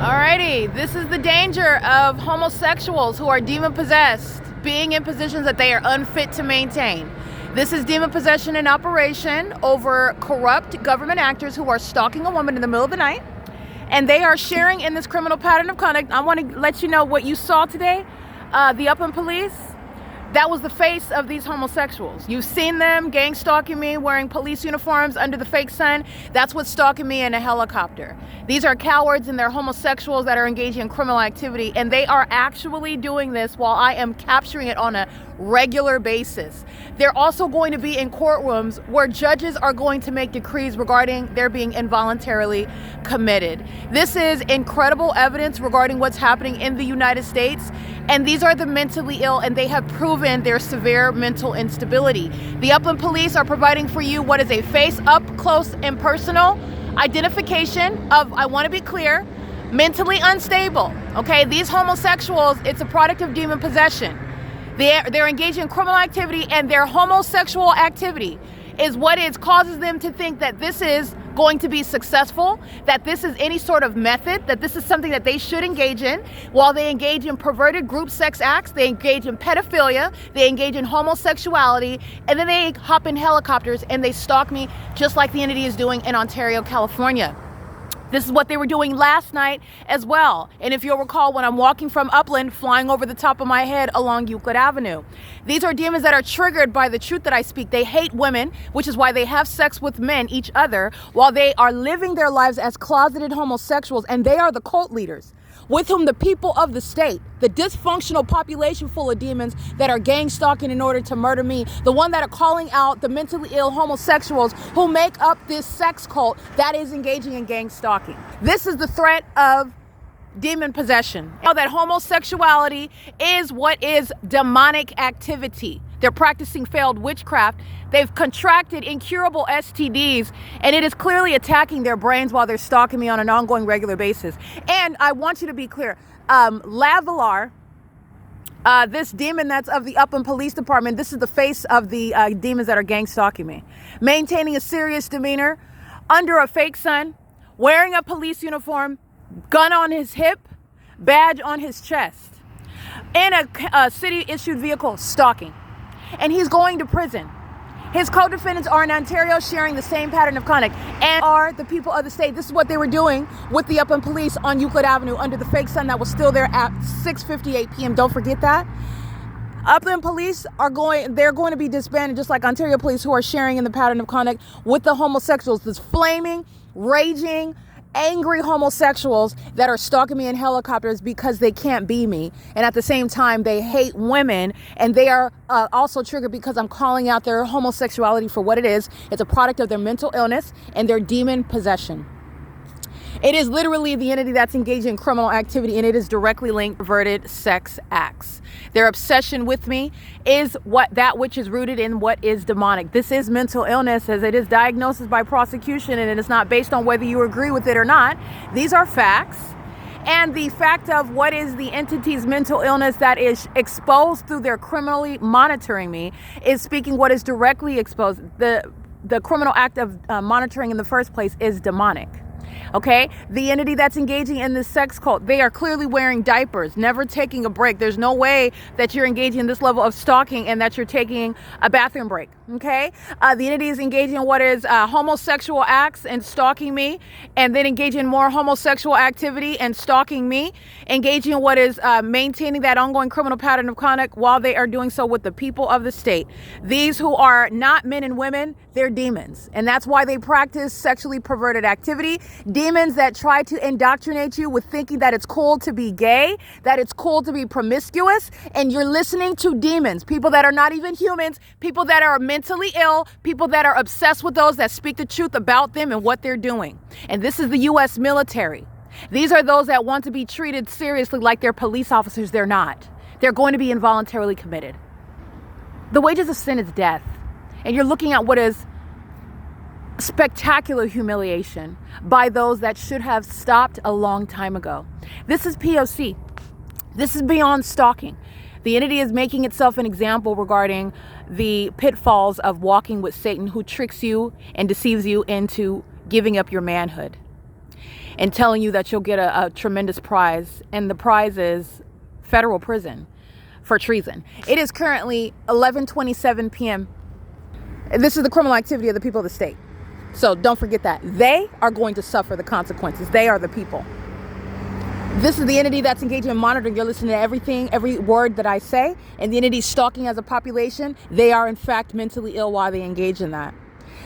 Alrighty, this is the danger of homosexuals who are demon-possessed, being in positions that they are unfit to maintain. This is demon possession in operation over corrupt government actors who are stalking a woman in the middle of the night, and they are sharing in this criminal pattern of conduct. I want to let you know what you saw today. The Upland Police, that was the face of these homosexuals. You've seen them gang stalking me, wearing police uniforms under the fake sun. That's what's stalking me in a helicopter. These are cowards and they're homosexuals that are engaging in criminal activity, and they are actually doing this while I am capturing it on a regular basis. They're also going to be in courtrooms where judges are going to make decrees regarding their being involuntarily committed. This is incredible evidence regarding what's happening in the United States, and these are the mentally ill, and they have proven their severe mental instability. The Upland Police are providing for you what is a face up close and personal identification of, I want to be clear, mentally unstable. Okay, these homosexuals, it's a product of demon possession. They're engaged in criminal activity, and their homosexual activity is what causes them to think that this is going to be successful, that this is any sort of method, that this is something that they should engage in. While they engage in perverted group sex acts, they engage in pedophilia, they engage in homosexuality, and then they hop in helicopters and they stalk me just like the entity is doing in Ontario, California. This is what they were doing last night as well. And if you'll recall, when I'm walking from Upland, flying over the top of my head along Euclid Avenue. These are demons that are triggered by the truth that I speak. They hate women, which is why they have sex with men, each other, while they are living their lives as closeted homosexuals. And they are the cult leaders with whom the people of the state, the dysfunctional population full of demons that are gang stalking in order to murder me, the one that are calling out the mentally ill homosexuals who make up this sex cult that is engaging in gang stalking. This is the threat of demon possession. Now that homosexuality is what is demonic activity. They're practicing failed witchcraft. They've contracted incurable STDs, and it is clearly attacking their brains while they're stalking me on an ongoing regular basis. And I want you to be clear. Lavallar, this demon that's of the Upland Police Department, this is the face of the demons that are gang stalking me. Maintaining a serious demeanor, under a fake sun, wearing a police uniform, gun on his hip, badge on his chest, in a city-issued vehicle, stalking. And he's going to prison. His co-defendants are in Ontario sharing the same pattern of conduct, and are the people of the state. This is what they were doing with the Upland Police on Euclid Avenue under the fake sun that was still there at 6:58 p.m. Don't forget that. Upland Police they're going to be disbanded, just like Ontario Police, who are sharing in the pattern of conduct with the homosexuals, this flaming, raging, angry homosexuals that are stalking me in helicopters because they can't be me. And at the same time, they hate women, and they are also triggered because I'm calling out their homosexuality for what it is. It's a product of their mental illness and their demon possession. It is literally the entity that's engaged in criminal activity, and it is directly linked to perverted sex acts. Their obsession with me is that which is rooted in what is demonic. This is mental illness, as it is diagnosed by prosecution, and it is not based on whether you agree with it or not. These are facts. And the fact of what is the entity's mental illness that is exposed through their criminally monitoring me is speaking what is directly exposed. The criminal act of monitoring in the first place is demonic. Okay, the entity that's engaging in this sex cult, they are clearly wearing diapers, never taking a break. There's no way that you're engaging in this level of stalking and that you're taking a bathroom break. Okay, the entity is engaging in what is homosexual acts and stalking me, and then engaging in more homosexual activity and stalking me, engaging in what is maintaining that ongoing criminal pattern of conduct while they are doing so with the people of the state. These who are not men and women, they're demons, and that's why they practice sexually perverted activity. Demons that try to indoctrinate you with thinking that it's cool to be gay, that it's cool to be promiscuous, and you're listening to demons, people that are not even humans, people that are mentally ill, people that are obsessed with those that speak the truth about them and what they're doing. And this is the U.S. military. These are those that want to be treated seriously like they're police officers. They're not. They're going to be involuntarily committed. The wages of sin is death. And you're looking at what is spectacular humiliation by those that should have stopped a long time ago. This is P.O.C. This is beyond stalking. The entity is making itself an example regarding the pitfalls of walking with Satan, who tricks you and deceives you into giving up your manhood. and telling you that you'll get a tremendous prize, and the prize is federal prison for treason. It is currently 11:27 p.m. This is the criminal activity of the people of the state. So don't forget that. They are going to suffer the consequences. They are the people. This is the entity that's engaging in monitoring. You're listening to everything, every word that I say. And the entity stalking as a population, they are in fact mentally ill while they engage in that.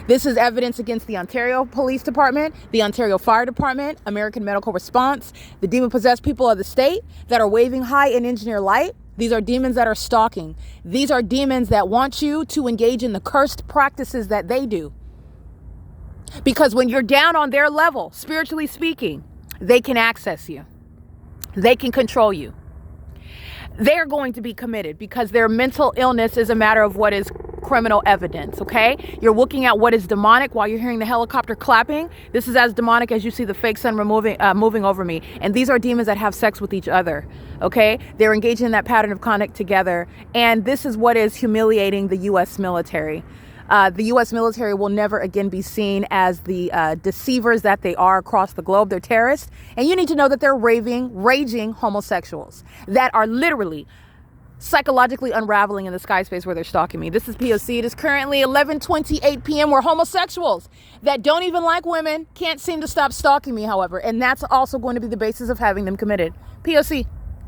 This is evidence against the Ontario Police Department, the Ontario Fire Department, American Medical Response, the demon-possessed people of the state that are waving high in engineer light. These are demons that are stalking. These are demons that want you to engage in the cursed practices that they do. Because when you're down on their level, spiritually speaking, they can access you. They can control you. They're going to be committed because their mental illness is a matter of what is criminal evidence, okay? You're looking at what is demonic while you're hearing the helicopter clapping. This is as demonic as you see the fake sun moving over me. And these are demons that have sex with each other, okay? They're engaging in that pattern of conduct together. And this is what is humiliating the U.S. military. The U.S. military will never again be seen as the deceivers that they are across the globe. They're terrorists. And you need to know that they're raging homosexuals that are literally psychologically unraveling in the sky space where they're stalking me. This is P.O.C. It is currently 11:28 p.m. where homosexuals that don't even like women can't seem to stop stalking me, however. And that's also going to be the basis of having them committed. P.O.C.